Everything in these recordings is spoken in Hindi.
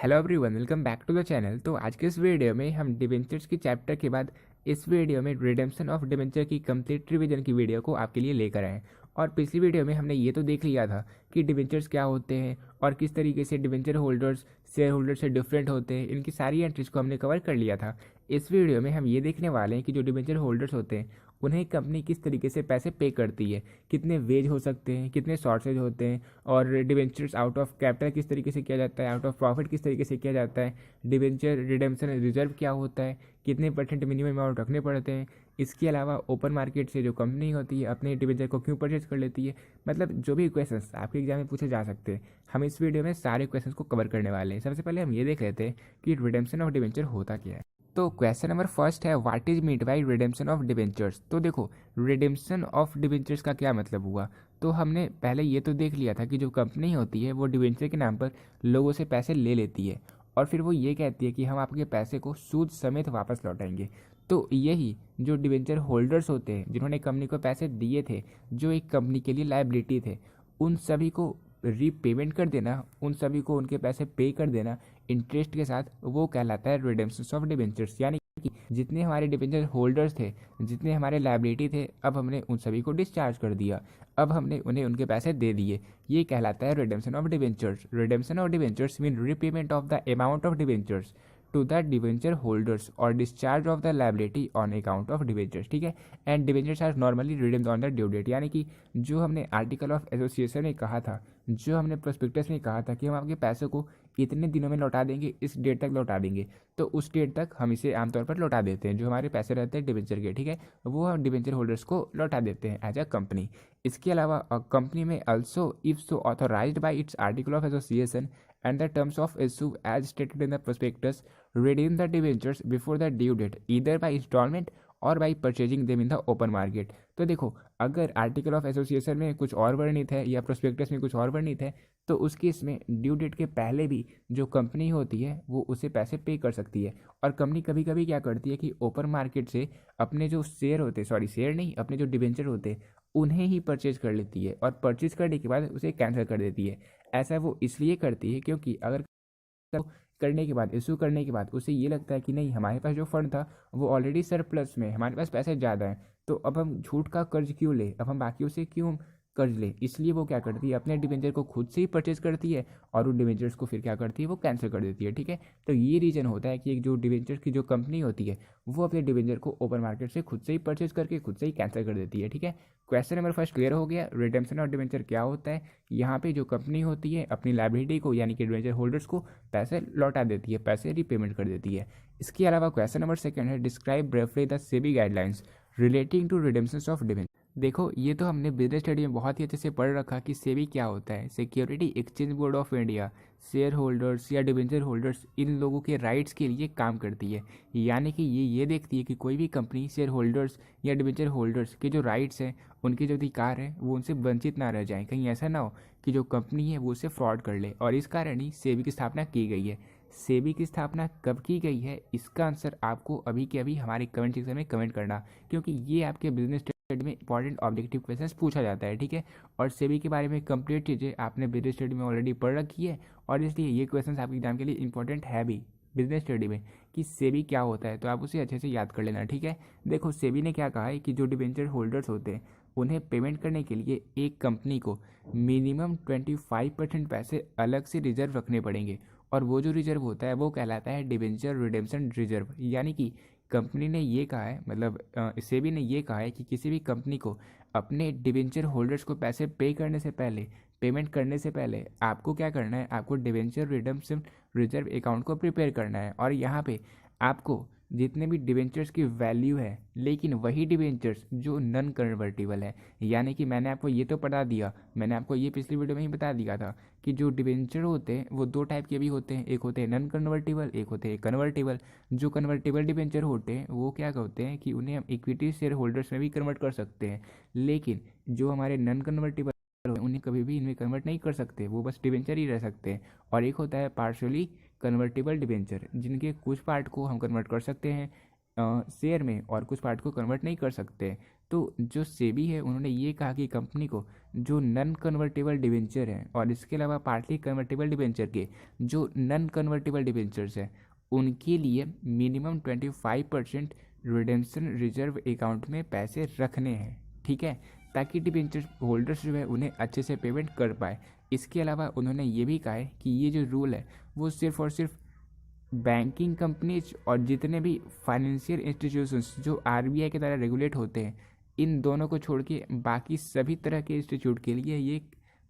Hello everyone, welcome back to the channel. तो आज के इस वीडियो में हम डिबेंचर्स की चैप्टर के बाद इस वीडियो में रिडेम्पशन ऑफ डिबेंचर की कंप्लीट रिवीजन की वीडियो को आपके लिए लेकर आए। और पिछली वीडियो में हमने ये तो देख लिया था कि डिबेंचर्स क्या होते हैं और किस तरीके से डिबेंचर होल्डर्स शेयर होल्डर से डिफरेंट होते हैं, इनकी सारी एंट्रीज को हमने कवर कर लिया था। इस वीडियो में हम ये देखने वाले हैं कि जो डिबेंचर होल्डर्स होते हैं उन्हें कंपनी किस तरीके से पैसे पे करती है, कितने वेज हो सकते हैं, कितने शॉर्टेज होते हैं, और डिबेंचर्स आउट ऑफ कैपिटल किस तरीके से किया जाता है, आउट ऑफ प्रॉफिट किस तरीके से किया जाता है, डिबेंचर रिडेम्पशन रिजर्व क्या होता है, कितने % मिनिमम अमाउंट रखने पड़ते हैं। इसके अलावा ओपन मार्केट से जो कंपनी होती है अपने डिबेंचर को क्यों परचेज कर लेती है, मतलब जो भी क्वेश्चंस आपके एग्जाम में पूछे जा सकते हैं, हम इस वीडियो में सारे क्वेश्चंस को कवर करने वाले हैं। सबसे पहले हम ये देख लेते हैं कि रिडेम्पशन ऑफ डिबेंचर होता क्या है। तो क्वेश्चन नंबर फर्स्ट है, what is meant by redemption of debentures. तो देखो, रिडेम्पशन ऑफ डिबेंचर्स का क्या मतलब हुआ। तो हमने पहले ये तो देख लिया था कि जो कंपनी होती है वो डिबेंचर के नाम पर लोगों से पैसे ले लेती है और फिर वो ये कहती है कि हम आपके पैसे को सूद समेत वापस लौटाएंगे। तो यही जो डिबेंचर होल्डर्स होते हैं जिन्होंने कंपनी को पैसे दिए थे, जो एक कंपनी के लिए लायबिलिटी थे, उन सभी को रीपेमेंट कर देना, उन सभी को उनके पैसे पे कर देना इंटरेस्ट के साथ, वो कहलाता है रिडेम्पशन ऑफ डिबेंचर्स। यानी कि जितने हमारे डिबेंचर होल्डर्स थे, जितने हमारे लायबिलिटी थे, अब हमने उन सभी को डिस्चार्ज कर दिया, अब हमने उन्हें उनके पैसे दे दिए। ये कहलाता है redemption of debentures. Redemption of debentures mean repayment of the amount of debentures to the debenture holders और discharge of the liability on account of debentures. ठीक है। And debentures are normally redeemed on the due date. यानी कि जो हमने आर्टिकल ऑफ एसोसिएशन में कहा था, जो हमने प्रोस्पेक्टस में कहा था कि हम आपके पैसों को इतने दिनों में लौटा देंगे, इस डेट तक लौटा देंगे, तो उस डेट तक हम इसे आमतौर पर लौटा देते हैं। जो हमारे पैसे रहते हैं डिबेंचर के, ठीक है, वो हम डिबेंचर होल्डर्स को लौटा देते हैं एज अ कंपनी। इसके अलावा कंपनी में also if so authorised by its article of association and the terms of issue as stated in the prospectus, redeem the debentures before the due date either by installment और by purchasing them in the open market. तो देखो, अगर आर्टिकल ऑफ एसोसिएशन में कुछ और वर्णित है या प्रोस्पेक्टस में कुछ और वर्णित है, तो उस केस में ड्यू डेट के पहले भी जो कंपनी होती है वो उसे पैसे पे कर सकती है। और कंपनी कभी कभी क्या करती है कि ओपन मार्केट से अपने जो शेयर होते, सॉरी शेयर नहीं, अपने जो डिबेंचर होते उन्हें ही परचेज कर लेती है और परचेज करने के बाद उसे कैंसिल कर देती है। ऐसा वो इसलिए करती है क्योंकि अगर करने के बाद, इशू करने के बाद उसे ये लगता है कि नहीं, हमारे पास जो फंड था वो ऑलरेडी सरप्लस में, हमारे पास पैसे ज़्यादा हैं, तो अब हम झूठ का कर्ज क्यों ले, अब हम बाकियों से क्यों कर्ज ले। इसलिए वो क्या करती है, अपने डिबेंचर को खुद से ही परचेज करती है और उन डिबेंचर्स को फिर क्या करती है, वो कैंसिल कर देती है। ठीक है। तो ये रीज़न होता है कि एक जो डिबेंचर की जो कंपनी होती है वो अपने डिबेंचर को ओपन मार्केट से खुद से ही परचेज करके खुद से ही कैंसिल कर देती है। ठीक है। क्वेश्चन नंबर फर्स्ट क्लियर हो गया। रिडेम्पशन ऑफ डिबेंचर क्या होता है। यहाँ पे जो कंपनी होती है अपनी लायबिलिटी को, यानी कि डिबेंचर होल्डर्स को पैसे लौटा देती है, पैसे रीपेमेंट कर देती है। इसके अलावा क्वेश्चन नंबर सेकंड है, describe briefly the SEBI guidelines relating to redemption of debenture. देखो, ये तो हमने बिजनेस स्टडी में बहुत ही अच्छे से पढ़ रखा कि सेबी क्या होता है। Security exchange board of India share holders या डिबेंचर होल्डर्स, इन लोगों के राइट्स के लिए काम करती है। यानी कि ये देखती है कि कोई भी कंपनी शेयर होल्डर्स या डिबेंचर होल्डर्स के जो राइट्स हैं, उनके जो अधिकार हैं, वो उनसे वंचित ना रह जाएं। कहीं ऐसा ना हो कि जो कंपनी है वो उससे फ्रॉड कर ले। और इस कारण ही सेबी की स्थापना की गई है। सेबी की स्थापना कब की गई है, इसका आंसर आपको अभी के अभी हमारे कमेंट सेक्शन में कमेंट करना, क्योंकि ये आपके बिजनेस स्टडी में इंपॉर्टेंट ऑब्जेक्टिव क्वेश्चंस पूछा जाता है। ठीक है। और सेबी के बारे में कंप्लीट चीज़ें आपने बिजनेस स्टडी में ऑलरेडी पढ़ रखी है और इसलिए ये क्वेश्चंस आपके एग्जाम के लिए इंपॉर्टेंट है भी बिजनेस स्टडी में कि सेबी क्या होता है, तो आप उसे अच्छे से याद कर लेना। ठीक है। देखो, सेबी ने क्या कहा है कि जो डिबेंचर होल्डर्स होते हैं उन्हें पेमेंट करने के लिए एक कंपनी को मिनिमम 25% पैसे अलग से रिजर्व रखने पड़ेंगे और वो जो रिजर्व होता है वो कहलाता है डिबेंचर रिडेम्पशन रिजर्व। यानी कि कंपनी ने ये कहा है, मतलब सेबी ने ये कहा है कि किसी भी कंपनी को अपने डिबेंचर होल्डर्स को पैसे पे करने से पहले, पेमेंट करने से पहले आपको क्या करना है, आपको डिबेंचर रिडेम्पशन रिजर्व अकाउंट को प्रिपेयर करना है। और यहाँ पे आपको जितने भी डिबेंचर्स की वैल्यू है, लेकिन वही डिबेंचर्स जो नॉन कन्वर्टिबल है, यानी कि मैंने आपको ये तो बता दिया, मैंने आपको ये पिछली वीडियो में ही बता दिया था कि जो डिबेंचर होते हैं वो दो टाइप के भी होते हैं, एक होते हैं नॉन कन्वर्टिबल, एक होते हैं कन्वर्टिबल। जो कन्वर्टिबल डिबेंचर होते हैं वो क्या होते हैं कि उन्हें हम इक्विटी शेयर होल्डर्स में भी कन्वर्ट कर सकते हैं, लेकिन जो हमारे नॉन कन्वर्टिबल उन्हें कभी भी इनमें कन्वर्ट नहीं कर सकते, वो बस डिबेंचर ही रह सकते हैं। और एक होता है पार्शियली कन्वर्टेबल डिबेंचर, जिनके कुछ पार्ट को हम कन्वर्ट कर सकते हैं शेयर में और कुछ पार्ट को कन्वर्ट नहीं कर सकते। तो जो सेबी है उन्होंने ये कहा कि कंपनी को जो नॉन कन्वर्टेबल डिवेंचर हैं और इसके अलावा पार्टली कन्वर्टेबल डिवेंचर के जो नॉन कन्वर्टेबल डिवेंचर्स हैं उनके लिए मिनिमम 25% रिडेम्पशन रिजर्व अकाउंट में पैसे रखने हैं, ठीक है, ताकि डिबेंचर होल्डर्स जो है उन्हें अच्छे से पेमेंट कर पाए। इसके अलावा उन्होंने ये भी कहा है कि ये जो रूल है वो सिर्फ और सिर्फ बैंकिंग कंपनीज और जितने भी फाइनेंशियल इंस्टीट्यूशंस जो आरबीआई के द्वारा रेगुलेट होते हैं इन दोनों को छोड़ के बाकी सभी तरह के इंस्टीट्यूट के लिए ये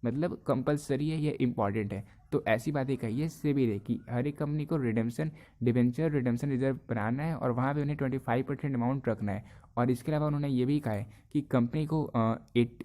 मतलब कंपलसरी है, ये इम्पॉर्टेंट है। तो ऐसी बातें कही है सेबी ने कि हर एक कंपनी को रिडेम्पशन डिबेंचर रिडेम्पशन रिजर्व बनाना है और वहाँ पे उन्हें 25% अमाउंट रखना है। और इसके अलावा उन्होंने ये भी कहा है कि कंपनी को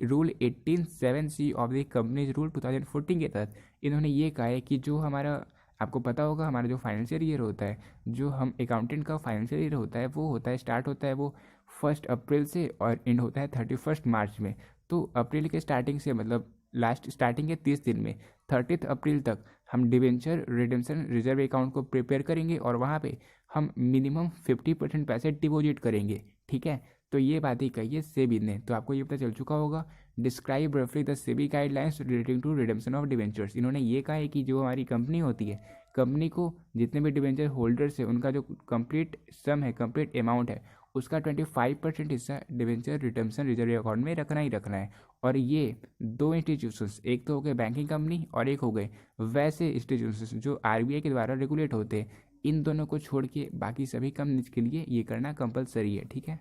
rule 18(7)(c) of the companies rule 2014 के तहत इन्होंने ये कहा है कि जो हमारा आपको पता होगा हमारा जो फाइनेंशियल ईयर होता है, जो हम अकाउंटेंट का फाइनेंशियल ईयर होता है वो होता है स्टार्ट होता है वो 1 अप्रैल से और एंड होता है 31 मार्च में। तो अप्रैल के स्टार्टिंग से मतलब लास्ट स्टार्टिंग के 30 दिन में 30 अप्रैल तक हम डिबेंचर रिडेम्पशन रिजर्व अकाउंट को प्रिपेयर करेंगे और वहाँ पे हम मिनिमम 50% पैसे डिपॉजिट करेंगे, ठीक है। तो ये बात ही कही है सेबी ने। तो आपको ये पता चल चुका होगा। डिस्क्राइब रफली the SEBI guidelines relating to redemption of debentures. इन्होंने ये कहा है कि जो हमारी कंपनी होती है, कंपनी को जितने भी डिबेंचर होल्डर्स है उनका जो कंप्लीट सम है, कंप्लीट अमाउंट है, उसका 25% हिस्सा डिबेंचर रिडेम्पशन रिजर्व अकाउंट में रखना ही रखना है। और ये दो इंस्टीट्यूशंस, एक तो हो गए बैंकिंग कंपनी और एक हो गए वैसे इंस्टीट्यूशंस जो आरबीआई के द्वारा रेगुलेट होते हैं, इन दोनों को छोड़ के बाकी सभी कंपनीज के लिए ये करना कंपलसरी है, ठीक है।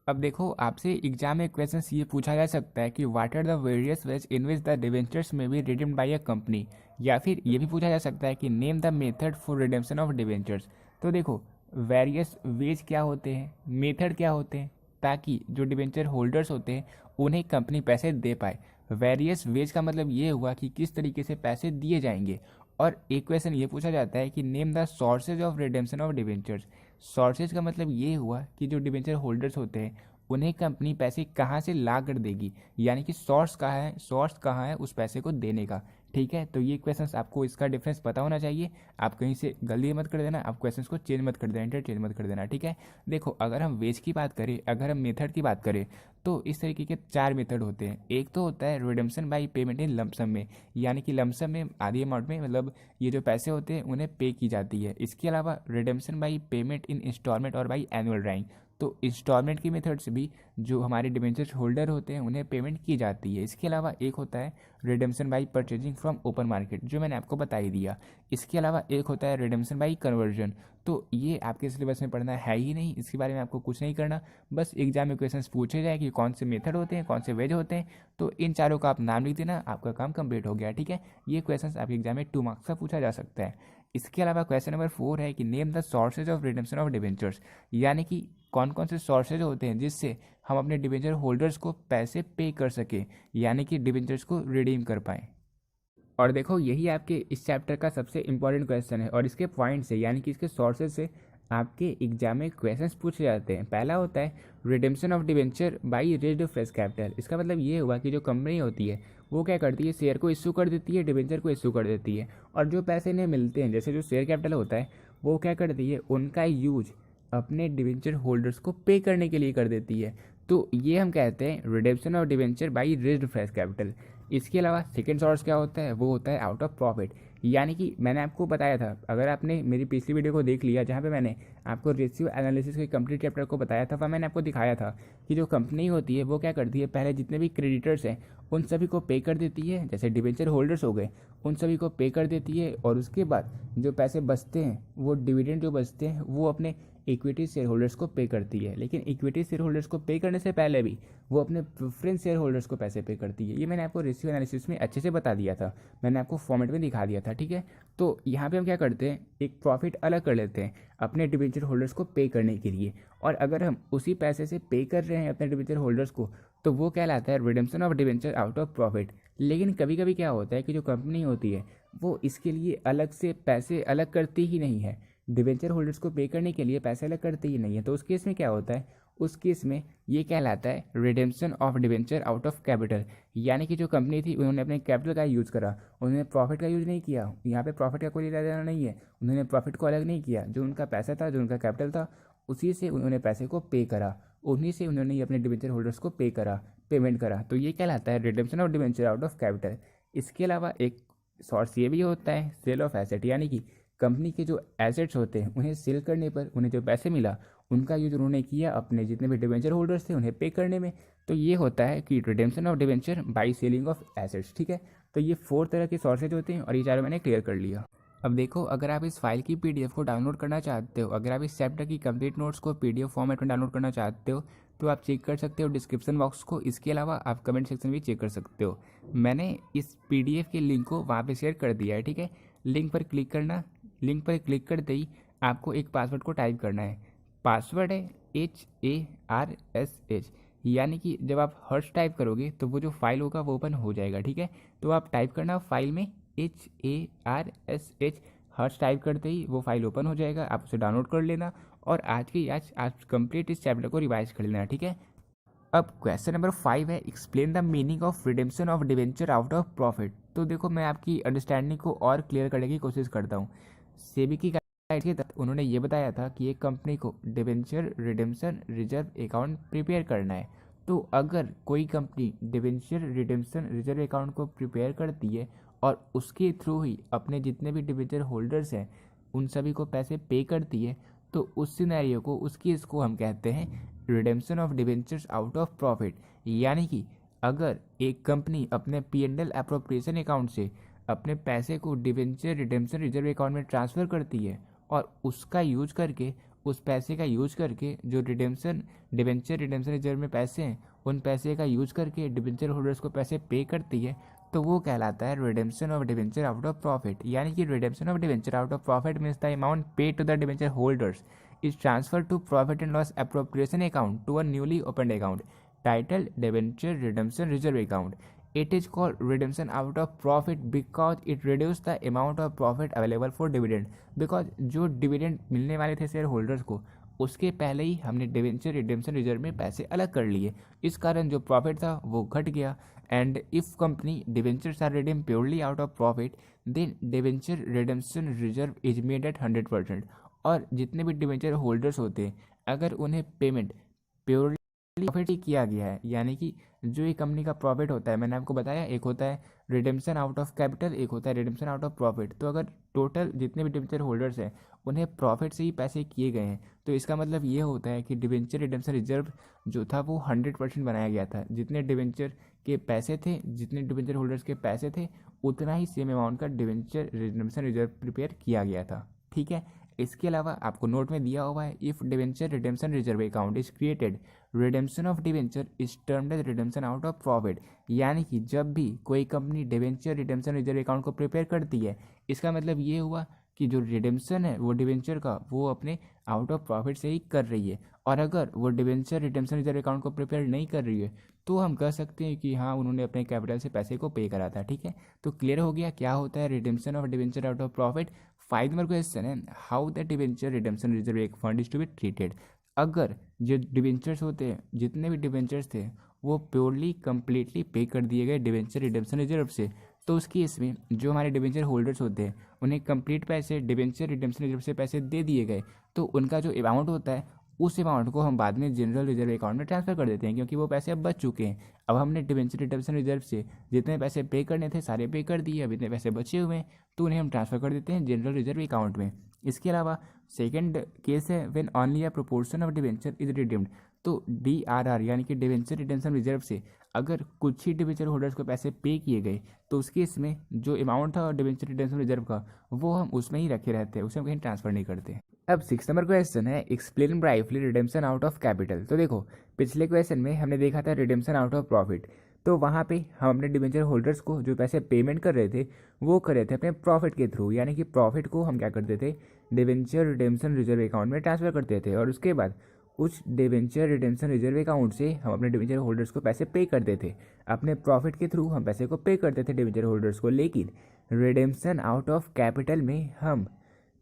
अब देखो आपसे एग्जाम में क्वेश्चन ये पूछा जा सकता है कि what are the various ways in which the debentures may be redeemed by a company, या फिर ये भी पूछा जा सकता है कि name the method for redemption of debentures. तो देखो वेरियस वेज क्या होते हैं, मेथड क्या होते हैं, ताकि जो डिबेंचर होल्डर्स होते हैं उन्हें कंपनी पैसे दे पाए। वेरियस वेज का मतलब ये हुआ कि किस तरीके से पैसे दिए जाएंगे। और एक क्वेश्चन ये पूछा जाता है कि name the sources of redemption of debentures. Sources का मतलब ये हुआ कि जो डिबेंचर होल्डर्स होते हैं उन्हें कंपनी पैसे कहाँ से ला कर देगी, यानी कि सोर्स कहाँ है उस पैसे को देने का, ठीक है। तो ये क्वेश्चंस आपको इसका डिफरेंस पता होना चाहिए। आप कहीं से गलती मत कर देना, आप क्वेश्चंस को चेंज मत कर देना, इंटरचेंज मत कर देना, ठीक है। देखो अगर हम वेज की बात करें, अगर हम मेथड की बात करें तो इस तरीके के 4 मेथड होते हैं। एक तो होता है redemption by payment in lump sum में, यानी कि लमसम में आधी अमाउंट में मतलब ये जो पैसे होते हैं उन्हें पे की जाती है। इसके अलावा redemption by payment in instalment और बाई एनुअल ड्राइंग, तो इंस्टॉलमेंट की मेथड से भी जो हमारे डिबेंचर होल्डर होते हैं उन्हें पेमेंट की जाती है। इसके अलावा एक होता है redemption by purchasing from open market, जो मैंने आपको बता ही दिया। इसके अलावा एक होता है रिडेम्पशन बाई कन्वर्जन, तो ये आपके सिलेबस में पढ़ना है ही नहीं, इसके बारे में आपको कुछ नहीं करना। बस एग्जाम में क्वेश्चंस पूछे जाए कि कौन से मेथड होते हैं, कौन से वेज होते हैं, तो इन चारों का आप नाम लिख देना, आपका काम कंप्लीट हो गया, ठीक है। ये क्वेश्चंस आपके एग्जाम में 2 मार्क्स का पूछा जा सकता है। इसके अलावा क्वेश्चन नंबर 4 है कि name the sources of redemption of debentures, यानी कि कौन कौन से सोर्सेज होते हैं जिससे हम अपने डिबेंचर होल्डर्स को पैसे पे कर सकें, यानी कि डिबेंचर्स को रिडीम कर पाएँ। और देखो यही आपके इस चैप्टर का सबसे इंपॉर्टेंट क्वेश्चन है और इसके पॉइंट से यानी कि इसके सोर्सेज से आपके एग्जाम में क्वेश्चंस पूछे जाते हैं। पहला होता है redemption of debenture by raised fresh capital. इसका मतलब ये हुआ कि जो कंपनी होती है वो क्या करती है, शेयर को इशू कर देती है, डिबेंचर को इशू कर देती है, और जो पैसे इन्हें मिलते हैं जैसे जो शेयर कैपिटल होता है वो क्या करती है, उनका यूज अपने डिबेंचर होल्डर्स को पे करने के लिए कर देती है। तो ये हम कहते हैं redemption of debenture by raised fresh capital. इसके अलावा सेकेंड सोर्स क्या होता है, वो होता है आउट ऑफ प्रॉफिट, यानी कि मैंने आपको बताया था, अगर आपने मेरी पिछली वीडियो को देख लिया जहाँ पे मैंने आपको रेशियो एनालिसिस के कंप्लीट चैप्टर को बताया था, वहाँ मैंने आपको दिखाया था कि जो कंपनी होती है वो क्या करती है, पहले जितने भी क्रेडिटर्स हैं उन सभी को पे कर देती है, जैसे डिबेंचर होल्डर्स हो गए उन सभी को पे कर देती है, और उसके बाद जो पैसे बचते हैं वो डिविडेंड जो बचते हैं वो अपने इक्विटी शेयर होल्डर्स को पे करती है। लेकिन इक्विटी शेयर होल्डर्स को पे करने से पहले भी वो अपने प्रेफरेंस शेयर होल्डर्स को पैसे पे करती है। ये मैंने आपको रेशियो एनालिसिस में अच्छे से बता दिया था, मैंने आपको फॉर्मेट में दिखा दिया था, ठीक है। तो यहाँ पे हम क्या करते हैं, एक प्रॉफिट अलग कर लेते हैं अपने डिबेंचर होल्डर्स को पे करने के लिए, और अगर हम उसी पैसे से पे कर रहे हैं अपने डिबेंचर होल्डर्स को तो वो कहलाता है redemption of debenture out of profit. लेकिन कभी कभी क्या होता है कि जो कंपनी होती है वो इसके लिए अलग से पैसे अलग करती ही नहीं है, डिबेंचर होल्डर्स को पे करने के लिए पैसे अलग करती ही नहीं है। तो उस केस में क्या होता है, उस केस में ये कहलाता है redemption of debenture out of capital, यानी कि जो कंपनी थी उन्होंने अपने कैपिटल का यूज़ करा, उन्होंने प्रॉफिट का यूज़ नहीं किया। यहाँ पे प्रॉफिट का कोई लेना देना नहीं है, उन्होंने प्रॉफिट को अलग नहीं किया, जो उनका पैसा था, जो उनका कैपिटल था उसी से उन्होंने पैसे को पे करा, उन्हीं से उन्होंने अपने डिबेंचर होल्डर्स को पेमेंट करा, तो ये कहलाता है redemption of debenture out of capital. इसके अलावा एक सोर्स ये भी होता है सेल ऑफ एसेट, यानी कि कंपनी के जो एसेट्स होते हैं उन्हें सेल करने पर उन्हें जो पैसे मिला उनका यूज उन्होंने किया अपने जितने भी डिबेंचर होल्डर्स थे उन्हें पे करने में। तो ये होता है कि redemption of debenture by selling of assets. ठीक है, तो ये 4 तरह के सोर्सेज होते हैं और ये चारों मैंने क्लियर कर लिया। अब देखो, अगर आप इस फाइल की पीडीएफ को डाउनलोड करना चाहते हो, अगर आप इस चैप्टर की कंप्लीट नोट्स को पीडीएफ फॉर्मेट में डाउनलोड करना चाहते हो तो आप चेक कर सकते हो डिस्क्रिप्शन बॉक्स को। इसके अलावा आप कमेंट सेक्शन भी चेक कर सकते हो। मैंने इस पीडीएफ के लिंक को वहाँ पे शेयर कर दिया है। ठीक है, लिंक पर क्लिक करना, लिंक पर क्लिक करते ही आपको एक पासवर्ड को टाइप करना है। पासवर्ड है HARSH, यानी कि जब आप हर्ष टाइप करोगे तो वो जो फाइल होगा वो ओपन हो जाएगा। ठीक है, तो आप टाइप करना फाइल में HARSH, हर्ष टाइप करते ही वो फाइल ओपन हो जाएगा, आप उसे डाउनलोड कर लेना और आज की आज आप कंप्लीट इस चैप्टर को रिवाइज कर लेना। ठीक है, अब क्वेश्चन नंबर 5 है explain the meaning of redemption of debenture out of profit. तो देखो, मैं आपकी अंडरस्टैंडिंग को और क्लियर करने की कोशिश करता हूँ। सेबी की गाइड के तहत उन्होंने ये बताया था कि एक कंपनी को debenture redemption reserve account prepare करना है। तो अगर कोई company debenture redemption reserve account को प्रिपेयर करती है और उसके थ्रू ही अपने जितने भी डिवेंचर होल्डर्स हैं उन सभी को पैसे पे करती है, तो उस सिनेरियो को, उस केस को हम कहते हैं redemption of debentures out of profit. यानी कि अगर एक कंपनी अपने P&L अप्रोप्रिएशन अकाउंट से अपने पैसे को डिवेंचर रिडेम्पशन रिजर्व अकाउंट में ट्रांसफ़र करती है और उसका यूज करके, उस पैसे का यूज करके जो डिवेंचर रिडेम्पशन रिजर्व में पैसे हैं उन पैसे का यूज करके डिवेंचर होल्डर्स को पैसे पे करती है, तो वो कहलाता है redemption of debenture out of profit. यानी कि redemption of debenture out of profit means the amount paid to the debenture holders is transferred to profit and loss appropriation account to a newly opened account titled debenture redemption reserve account. It is called redemption out of profit because it reduces the amount of profit available for dividend. Because जो डिविडेंड मिलने वाले थे शेयर होल्डर्स को उसके पहले ही हमने डिवेंचर रिडेम्पशन रिजर्व में पैसे अलग कर लिए, इस कारण जो प्रॉफिट था वो घट गया। And if company debentures are redeem purely out of profit then debenture redemption reserve is made at 100%। और जितने भी डिवेंचर होल्डर्स होते हैं अगर उन्हें पेमेंट प्योरली प्रॉफिट ही किया गया है, यानी कि जो ये कंपनी का प्रॉफिट होता है, मैंने आपको बताया एक होता है रिडेम्पशन आउट ऑफ कैपिटल, एक होता है रिडेम्पशन आउट ऑफ प्रॉफिट। तो अगर टोटल जितने भी डिवेंचर होल्डर्स हैं उन्हें प्रॉफिट से ही पैसे किए गए हैं तो इसका मतलब ये होता है कि डिवेंचर रिडेम्पशन रिजर्व जो था वो 100% बनाया गया था। जितने डिवेंचर के पैसे थे, जितने डिवेंचर होल्डर्स के पैसे थे उतना ही सेम अमाउंट का डिवेंचर रिडेम्पशन रिजर्व प्रिपेयर किया गया था। ठीक है, इसके अलावा आपको नोट में दिया हुआ है if debenture redemption reserve account is created redemption of debenture is termed as redemption out of profit. यानी कि जब भी कोई company debenture redemption reserve account को प्रिपेयर करती है इसका मतलब ये हुआ कि जो रिडेम्पशन है वो डिवेंचर का वो अपने आउट ऑफ प्रॉफिट से ही कर रही है। और अगर वो डिवेंचर रिडेम्पशन रिजर्व अकाउंट को प्रिपेयर नहीं कर रही है तो हम कह सकते हैं कि हाँ उन्होंने अपने कैपिटल से पैसे को पे करा था। ठीक है, तो क्लियर हो गया क्या होता है redemption of debenture out of profit. 5 number question है how the debenture redemption reserve fund is to be treated. अगर जो डिवेंचर्स होते हैं, जितने भी डिवेंचर्स थे वो प्योरली कंप्लीटली पे कर दिए गए डिवेंचर रिडेम्पशन रिजर्व से, तो उस केस में जो हमारे डिवेंचर होल्डर्स होते हैं उन्हें कंप्लीट पैसे डिवेंचर रिडेम्पशन रिजर्व से पैसे दे दिए गए, तो उनका जो अमाउंट होता है उस अमाउंट को हम बाद में जनरल रिजर्व अकाउंट में ट्रांसफर कर देते हैं क्योंकि वो पैसे अब बच चुके हैं। अब हमने डिवेंचर रिडेम्पशन रिजर्व से जितने पैसे पे करने थे सारे पे कर दिए, अब इतने पैसे बचे हुए हैं तो उन्हें हम ट्रांसफर कर देते हैं जनरल रिजर्व अकाउंट में। इसके अलावा सेकंड केस है when only a proportion of debenture is redeemed. तो DRR यानी कि डिवेंचर रिडेम्पशन रिजर्व से अगर कुछ ही डिवेंचर होल्डर्स को पैसे पे किए गए तो उस केस में जो अमाउंट था डिवेंचर रिडेम्पशन रिजर्व का वो हम उसमें ही रखे रहते हैं, उसे हम कहीं ट्रांसफर नहीं करते। अब 6 नंबर क्वेश्चन है explain brightly redemption out of capital. तो देखो, पिछले क्वेश्चन में हमने देखा था रिडेम्पशन आउट ऑफ प्रॉफिट, तो वहाँ पे हम अपने डिवेंचर होल्डर्स को जो पैसे पेमेंट कर रहे थे वो कर रहे थे अपने प्रॉफिट के थ्रू, यानी कि प्रॉफिट को हम क्या करते थे डिवेंचर रिडेम्पशन रिजर्व अकाउंट में ट्रांसफर करते थे और उसके बाद उस डिवेंचर रिडेम्पशन रिजर्व अकाउंट से हम अपने डिवेंचर होल्डर्स को पैसे पे करते थे। अपने प्रॉफिट के थ्रू हम पैसे को पे करते थे डिवेंचर होल्डर्स को, लेकिन रिडेम्पशन आउट ऑफ कैपिटल में हम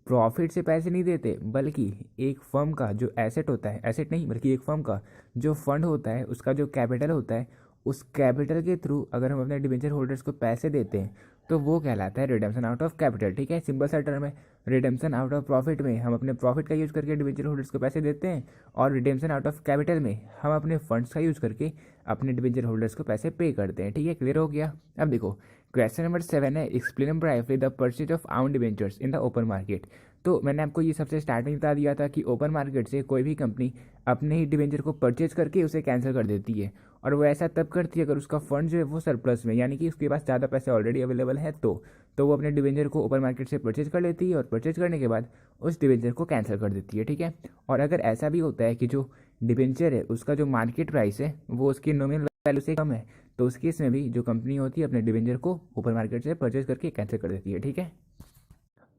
प्रॉफिट से पैसे नहीं देते बल्कि एक फर्म का जो एसेट होता है, एसेट नहीं बल्कि एक फर्म का जो फंड होता है उसका जो कैपिटल होता है उस कैपिटल के थ्रू अगर हम अपने डिवेंचर होल्डर्स को पैसे देते हैं तो वो कहलाता है रिडेम्पशन आउट ऑफ कैपिटल। ठीक है, सिंपल सा टर्म है। रिडेम्पशन आउट ऑफ प्रॉफिट में हम अपने प्रॉफिट का यूज़ करके डिबेंचर होल्डर्स को पैसे देते हैं, और रिडेम्पशन आउट ऑफ कैपिटल में हम अपने फंड्स का यूज़ करके अपने डिबेंचर होल्डर्स को पैसे पे करते हैं। ठीक है, क्लियर हो गया। अब देखो क्वेश्चन नंबर 7 है, explain briefly the purchase of own debentures in the open market. तो मैंने आपको ये सबसे स्टार्टिंग बता दिया था कि ओपन मार्केट से कोई भी कंपनी अपने ही डिबेंचर को परचेज करके उसे कैंसिल कर देती है, और वो ऐसा तब करती है अगर उसका फंड जो है वो सरप्लस में, यानी कि उसके पास ज़्यादा पैसे ऑलरेडी अवेलेबल है, तो वो अपने डिबेंचर को ओपन मार्केट से परचेज कर लेती है, और परचेज करने के बाद उस डिबेंचर को कैंसिल कर देती है। ठीक है, और अगर ऐसा भी होता है कि जो डिबेंचर है उसका जो मार्केट प्राइस है वो उसकी नॉमिनल वैल्यू से कम है, तो उस केस में भी जो कंपनी होती है अपने डिबेंचर को ओपन मार्केट से परचेज करके कैंसिल कर देती है। ठीक है,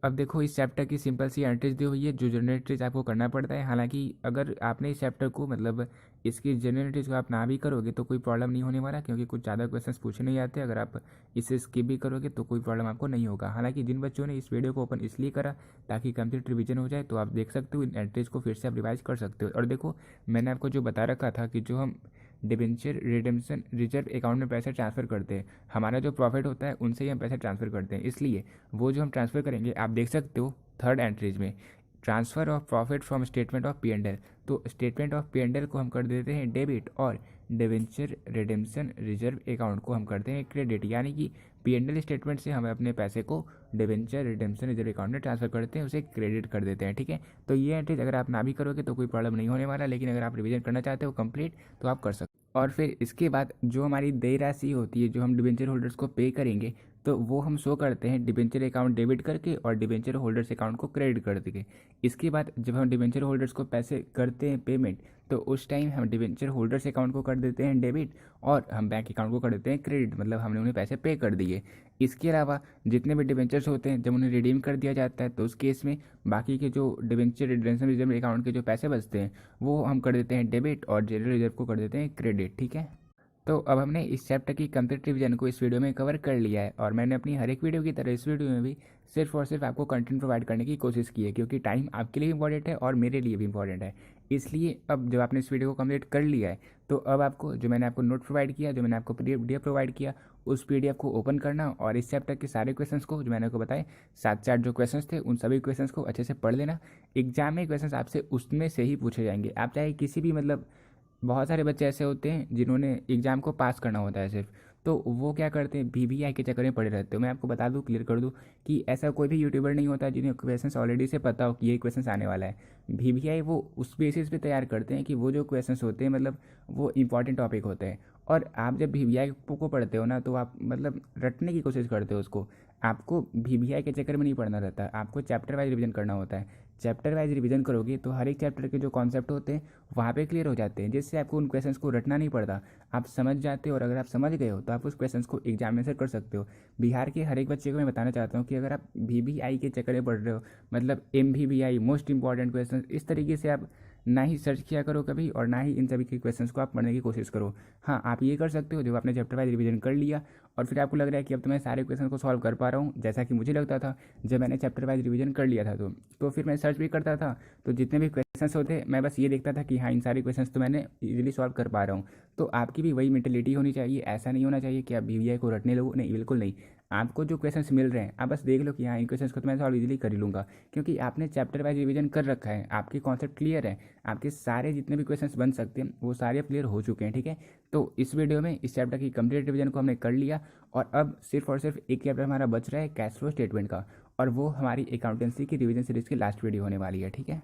अब देखो इस चैप्टर की सिंपल सी एंट्रीज दी हुई है, जो जनरल एंट्रीज आपको करना पड़ता है। हालांकि अगर आपने इस चैप्टर को मतलब इसकी जनरल एंट्रीज को आप ना भी करोगे तो कोई प्रॉब्लम नहीं होने वाला, क्योंकि कुछ ज़्यादा क्वेश्चंस पूछे नहीं जाते। अगर आप इसे स्किप भी करोगे तो कोई प्रॉब्लम आपको नहीं होगा। हालांकि जिन बच्चों ने इस वीडियो को ओपन इसलिए करा ताकि कंप्लीट रिविजन हो जाए, तो आप देख सकते हो इन एंट्रीज को फिर से आप रिवाइज कर सकते हो। और देखो मैंने आपको जो बता रखा था कि जो हम डिबेंचर रिडेम्पशन रिजर्व अकाउंट में पैसे ट्रांसफ़र करते हैं, हमारा जो प्रॉफिट होता है उनसे ही हम पैसे ट्रांसफ़र करते हैं, इसलिए वो जो हम ट्रांसफ़र करेंगे आप देख सकते हो थर्ड एंट्रीज में, transfer of profit from statement of P&L। तो स्टेटमेंट ऑफ P&L को हम कर देते हैं डेबिट, और डिबेंचर रिडेम्पशन रिजर्व अकाउंट को हम करते हैं क्रेडिट, यानी कि P&L स्टेटमेंट से हम अपने पैसे को डिबेंचर रिडेम्पशन रिजर्व अकाउंट में ट्रांसफ़र करते हैं, उसे क्रेडिट कर देते हैं। ठीक है, तो ये एंट्रीज अगर आप ना भी करोगे तो कोई प्रॉब्लम नहीं होने वाला, लेकिन अगर आप रिविजन करना चाहते हो कंप्लीट तो आप कर सकते हो। और फिर इसके बाद जो हमारी देय राशि होती है जो हम डिबेंचर होल्डर्स को पे करेंगे, तो वो हम शो करते हैं डिबेंचर अकाउंट डेबिट करके और डिबेंचर होल्डर्स अकाउंट को क्रेडिट कर देंगे। इसके बाद जब हम डिबेंचर होल्डर्स को पैसे करते हैं पेमेंट, तो उस टाइम हम डिबेंचर होल्डर्स अकाउंट को कर देते हैं डेबिट, और हम बैंक अकाउंट को कर देते हैं क्रेडिट, मतलब हमने उन्हें पैसे पे कर दिए। इसके अलावा जितने भी डिबेंचर्स होते हैं जब उन्हें रिडीम कर दिया जाता है, तो उस केस में बाकी के जो डिबेंचर रिडेम्पशन रिजर्व अकाउंट के जो पैसे बचते हैं वो हम कर देते हैं डेबिट, और जनरल रिजर्व को कर देते हैं क्रेडिट। ठीक है, तो अब हमने इस चैप्टर की कंप्लीट रिवीजन को इस वीडियो में कवर कर लिया है, और मैंने अपनी हर एक वीडियो की तरह इस वीडियो में भी सिर्फ और सिर्फ आपको कंटेंट प्रोवाइड करने की कोशिश की है, क्योंकि टाइम आपके लिए इंपॉर्टेंट है और मेरे लिए भी इंपॉर्टेंट है। इसलिए अब जब आपने इस वीडियो को कंप्लीट कर लिया है, तो अब आपको जो मैंने आपको नोट प्रोवाइड किया, जो मैंने आपको PDF प्रोवाइड किया, उस PDF को ओपन करना, और इस चैप्टर के सारे क्वेश्चंस को जो मैंने आपको बताए 7 जो क्वेश्चंस थे उन सभी क्वेश्चंस को अच्छे से पढ़ लेना। एग्जाम में क्वेश्चंस आपसे उसमें से ही पूछे जाएंगे। आप चाहे किसी भी मतलब बहुत सारे बच्चे ऐसे होते हैं जिन्होंने एग्ज़ाम को पास करना होता है सिर्फ, तो वो क्या करते हैं VVI के चक्कर में पड़े रहते हो। मैं आपको बता दूं, क्लियर कर दूं कि ऐसा कोई भी यूट्यूबर नहीं होता जिन्हें क्वेश्चंस ऑलरेडी से पता हो कि ये क्वेश्चंस आने वाला है। VVI वो उस बेसिस पे तैयार करते हैं कि वो जो क्वेश्चंस होते हैं मतलब वो इंपॉर्टेंट टॉपिक होते हैं, और आप जब VVI को पढ़ते हो ना तो आप मतलब रटने की कोशिश करते हो उसको। आपको VVI के चक्कर में नहीं पढ़ना रहता, आपको चैप्टर वाइज रिविजन करना होता है। चैप्टर वाइज रिवीजन करोगे तो हर एक चैप्टर के जो कॉन्सेप्ट होते हैं वहाँ पे क्लियर हो जाते हैं, जिससे आपको उन क्वेश्चंस को रटना नहीं पड़ता, आप समझ जाते हो। और अगर आप समझ गए हो तो आप उस क्वेश्चंस को एग्जाम में से कर सकते हो। बिहार के हर एक बच्चे को मैं बताना चाहता हूँ कि अगर आप VVI के चक्कर में पढ़ रहे हो, मतलब MVVI मोस्ट इंपॉर्टेंट क्वेश्चन, इस तरीके से आप ना ही सर्च किया करो कभी, और ना ही इन सभी के क्वेश्चंस को आप पढ़ने की कोशिश करो। हाँ, आप ये कर सकते हो जब आपने चैप्टर वाइज रिवीजन कर लिया और फिर आपको लग रहा है कि अब तो मैं सारे क्वेश्चन को सॉल्व कर पा रहा हूँ, जैसा कि मुझे लगता था जब मैंने चैप्टर वाइज रिवीजन कर लिया था, तो फिर मैं सर्च भी करता था, तो जितने भी क्वेश्चंस होते मैं बस ये देखता था कि हाँ इन सारे क्वेश्चंस तो मैंने इजीली सॉल्व कर पा रहा हूँ। तो आपकी भी वही मेंटेलिटी होनी चाहिए। ऐसा नहीं होना चाहिए कि आप VVI को रटने लगो, नहीं बिल्कुल नहीं। आपको जो क्वेश्चंस मिल रहे हैं आप बस देख लो कि हाँ इन क्वेश्चंस को तो मैं सॉल्व इजीली कर ही लूँगा, क्योंकि आपने चैप्टर वाइज रिवीजन कर रखा है, आपके कॉन्सेप्ट क्लियर है, आपके सारे जितने भी क्वेश्चंस बन सकते हैं वो सारे क्लियर हो चुके हैं। ठीक है, तो इस वीडियो में इस चैप्टर की कंप्लीट रिवीजन को हमने कर लिया, और अब सिर्फ और सिर्फ एक चैप्टर हमारा बच रहा है कैश फ्लो स्टेटमेंट का, और वो हमारी अकाउंटेंसी की रिवीजन सीरीज की लास्ट वीडियो होने वाली है। ठीक है।